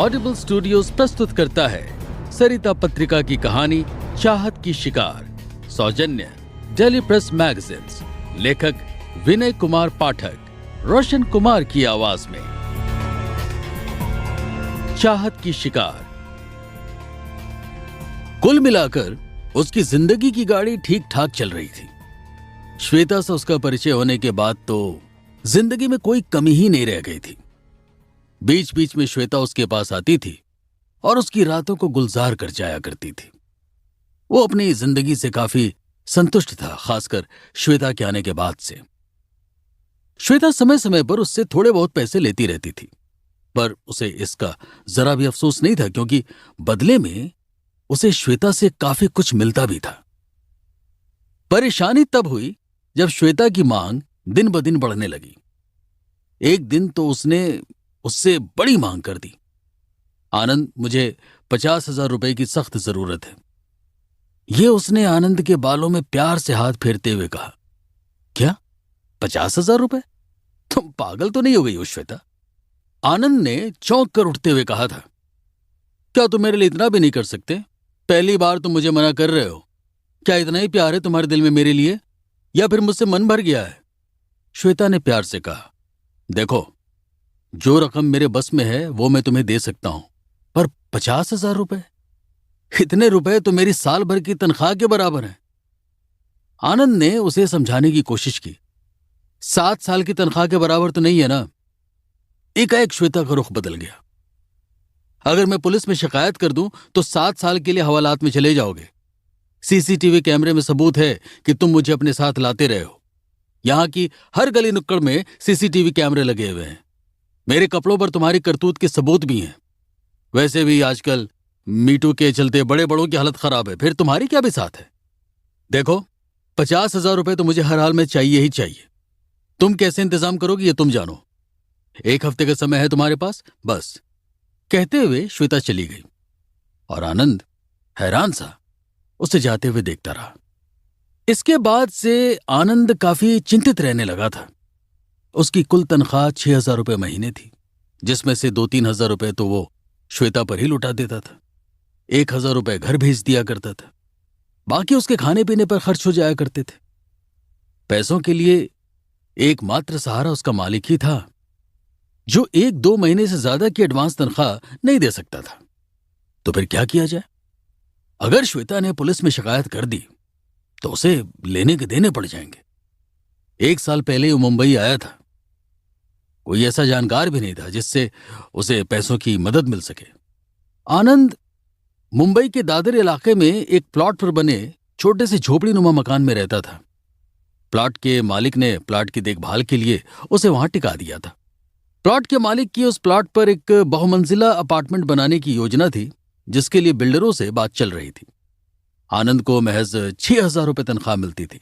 Audible studios प्रस्तुत करता है सरिता पत्रिका की कहानी चाहत की शिकार। सौजन्य डेली प्रेस मैगजीन्स। लेखक विनय कुमार पाठक, रोशन कुमार की आवाज में चाहत की शिकार। कुल मिलाकर उसकी जिंदगी की गाड़ी ठीक ठाक चल रही थी। श्वेता से उसका परिचय होने के बाद तो जिंदगी में कोई कमी ही नहीं रह गई थी। बीच बीच में श्वेता उसके पास आती थी और उसकी रातों को गुलजार कर जाया करती थी। वो अपनी जिंदगी से काफी संतुष्ट था, खासकर श्वेता के आने के बाद से। श्वेता समय समय पर उससे थोड़े बहुत पैसे लेती रहती थी, पर उसे इसका जरा भी अफसोस नहीं था, क्योंकि बदले में उसे श्वेता से काफी कुछ मिलता भी था। परेशानी तब हुई जब श्वेता की मांग दिन ब दिन बढ़ने लगी। एक दिन तो उसने उससे बड़ी मांग कर दी। आनंद, मुझे 50,000 रुपए की सख्त जरूरत है। यह उसने आनंद के बालों में प्यार से हाथ फेरते हुए कहा। क्या 50,000 रुपए? तुम पागल तो नहीं हो गई हो श्वेता? आनंद ने चौंक कर उठते हुए कहा था। क्या तुम मेरे लिए इतना भी नहीं कर सकते? पहली बार तुम मुझे मना कर रहे हो। क्या इतना ही प्यार है तुम्हारे दिल में मेरे लिए, या फिर मुझसे मन भर गया है? श्वेता ने प्यार से कहा, देखो, जो रकम मेरे बस में है वो मैं तुम्हें दे सकता हूं, पर 50,000 रुपए? इतने रुपए तो मेरी साल भर की तनख्वाह के बराबर हैं। आनंद ने उसे समझाने की कोशिश की। 7 साल की तनख्वाह के बराबर तो नहीं है ना। एकाएक श्वेता का रुख बदल गया। अगर मैं पुलिस में शिकायत कर दूं तो 7 साल के लिए हवालात में चले जाओगे। सीसीटीवी कैमरे में सबूत है कि तुम मुझे अपने साथ लाते रहे हो। यहां की हर गली नुक्कड़ में सीसीटीवी कैमरे लगे हुए हैं। मेरे कपड़ों पर तुम्हारी करतूत के सबूत भी हैं। वैसे भी आजकल मीटू के चलते बड़े बड़ों की हालत खराब है, फिर तुम्हारी क्या बिसात है? देखो, 50,000 रुपए तो मुझे हर हाल में चाहिए ही चाहिए। तुम कैसे इंतजाम करोगी ये तुम जानो। 1 हफ्ते का समय है तुम्हारे पास, बस। कहते हुए श्वेता चली गई और आनंद हैरान सा उसे जाते हुए देखता रहा। इसके बाद से आनंद काफी चिंतित रहने लगा था। उसकी कुल तनख्वाह 6,000 रुपए महीने थी, जिसमें से 2-3 हजार रुपए तो वो श्वेता पर ही लुटा देता था। 1,000 रुपए घर भेज दिया करता था। बाकी उसके खाने पीने पर खर्च हो जाया करते थे। पैसों के लिए एकमात्र सहारा उसका मालिक ही था, जो 1-2 महीने से ज्यादा की एडवांस तनख्वाह नहीं दे सकता था। तो फिर क्या किया जाए? अगर श्वेता ने पुलिस में शिकायत कर दी तो उसे लेने के देने पड़ जाएंगे। 1 साल पहले वो मुंबई आया था। कोई ऐसा जानकार भी नहीं था जिससे उसे पैसों की मदद मिल सके। आनंद मुंबई के दादर इलाके में एक प्लॉट पर बने छोटे से झोपड़ी नुमा मकान में रहता था। प्लॉट के मालिक ने प्लॉट की देखभाल के लिए उसे वहां टिका दिया था। प्लॉट के मालिक की उस प्लॉट पर एक बहुमंजिला अपार्टमेंट बनाने की योजना थी, जिसके लिए बिल्डरों से बात चल रही थी। आनंद को महज 6,000 रुपए तनख्वाह मिलती थी।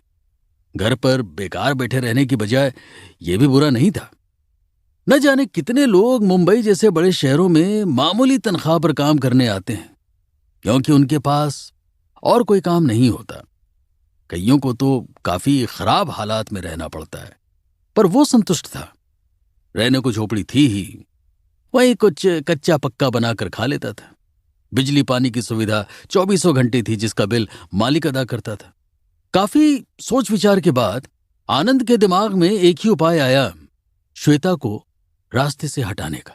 घर पर बेकार बैठे रहने की बजाय यह भी बुरा नहीं था। न जाने कितने लोग मुंबई जैसे बड़े शहरों में मामूली तनख्वाह पर काम करने आते हैं, क्योंकि उनके पास और कोई काम नहीं होता। कईयों को तो काफी खराब हालात में रहना पड़ता है, पर वो संतुष्ट था। रहने को झोपड़ी थी ही, वहीं कुछ कच्चा पक्का बनाकर खा लेता था। बिजली पानी की सुविधा 24 घंटे थी, जिसका बिल मालिक अदा करता था। काफी सोच विचार के बाद आनंद के दिमाग में एक ही उपाय आया, श्वेता को रास्ते से हटाने का,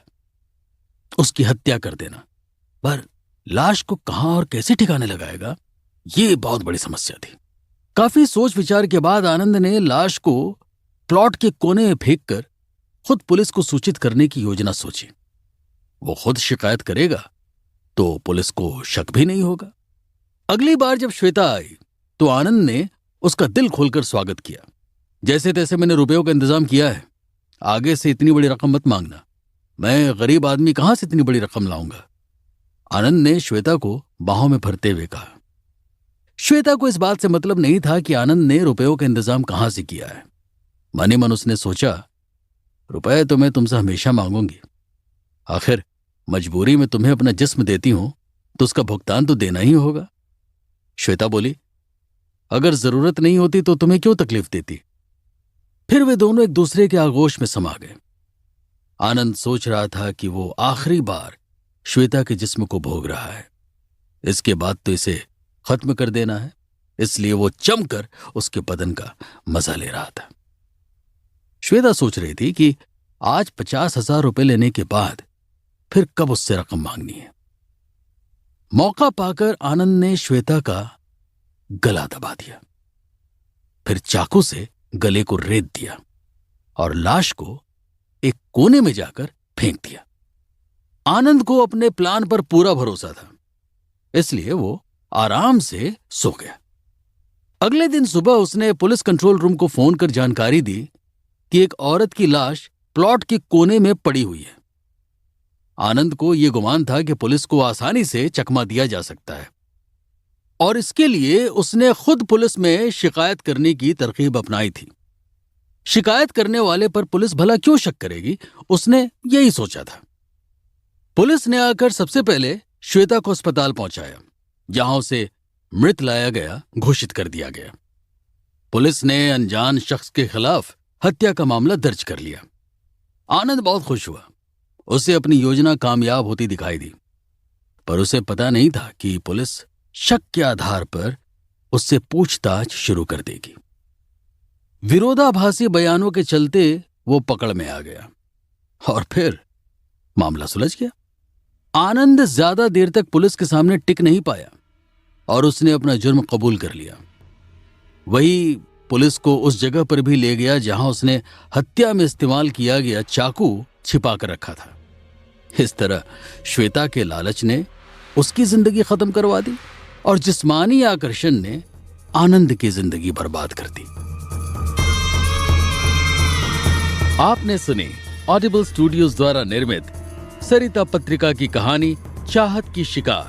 उसकी हत्या कर देना। पर लाश को कहां और कैसे ठिकाने लगाएगा, ये बहुत बड़ी समस्या थी। काफी सोच विचार के बाद आनंद ने लाश को प्लॉट के कोने में फेंककर खुद पुलिस को सूचित करने की योजना सोची। वो खुद शिकायत करेगा तो पुलिस को शक भी नहीं होगा। अगली बार जब श्वेता आई तो आनंद ने उसका दिल खोलकर स्वागत किया। जैसे तैसे मैंने रुपयों का इंतजाम किया है, आगे से इतनी बड़ी रकम मत मांगना। मैं गरीब आदमी कहां से इतनी बड़ी रकम लाऊंगा? आनंद ने श्वेता को बाहों में भरते हुए कहा। श्वेता को इस बात से मतलब नहीं था कि आनंद ने रुपयों का इंतजाम कहां से किया है। मन ही मन उसने सोचा, रुपए तो मैं तुमसे हमेशा मांगूंगी। आखिर मजबूरी में तुम्हें अपना जिस्म देती हूं तो उसका भुगतान तो देना ही होगा। श्वेता बोली, अगर जरूरत नहीं होती तो तुम्हें क्यों तकलीफ देती? फिर वे दोनों एक दूसरे के आगोश में समा गए। आनंद सोच रहा था कि वो आखिरी बार श्वेता के जिस्म को भोग रहा है। इसके बाद तो इसे खत्म कर देना है, इसलिए वो जमकर उसके बदन का मजा ले रहा था। श्वेता सोच रही थी कि आज 50,000 रुपए लेने के बाद फिर कब उससे रकम मांगनी है। मौका पाकर आनंद ने श्वेता का गला दबा दिया, फिर चाकू से गले को रेत दिया और लाश को एक कोने में जाकर फेंक दिया। आनंद को अपने प्लान पर पूरा भरोसा था, इसलिए वो आराम से सो गया। अगले दिन सुबह उसने पुलिस कंट्रोल रूम को फोन कर जानकारी दी कि एक औरत की लाश प्लॉट के कोने में पड़ी हुई है। आनंद को यह गुमान था कि पुलिस को आसानी से चकमा दिया जा सकता है और इसके लिए उसने खुद पुलिस में शिकायत करने की तरकीब अपनाई थी। शिकायत करने वाले पर पुलिस भला क्यों शक करेगी, उसने यही सोचा था। पुलिस ने आकर सबसे पहले श्वेता को अस्पताल पहुंचाया, जहां उसे मृत लाया गया घोषित कर दिया गया। पुलिस ने अनजान शख्स के खिलाफ हत्या का मामला दर्ज कर लिया। आनंद बहुत खुश हुआ, उसे अपनी योजना कामयाब होती दिखाई दी, पर उसे पता नहीं था कि पुलिस शक के आधार पर उससे पूछताछ शुरू कर देगी। विरोधाभासी बयानों के चलते वो पकड़ में आ गया और फिर मामला सुलझ गया। आनंद ज्यादा देर तक पुलिस के सामने टिक नहीं पाया और उसने अपना जुर्म कबूल कर लिया। वही पुलिस को उस जगह पर भी ले गया जहां उसने हत्या में इस्तेमाल किया गया चाकू छिपा कर रखा था। इस तरह श्वेता के लालच ने उसकी जिंदगी खत्म करवा दी और जिस्मानी आकर्षण ने आनंद की जिंदगी बर्बाद कर दी। आपने सुनी ऑडिबल स्टूडियोज द्वारा निर्मित सरिता पत्रिका की कहानी चाहत की शिकार।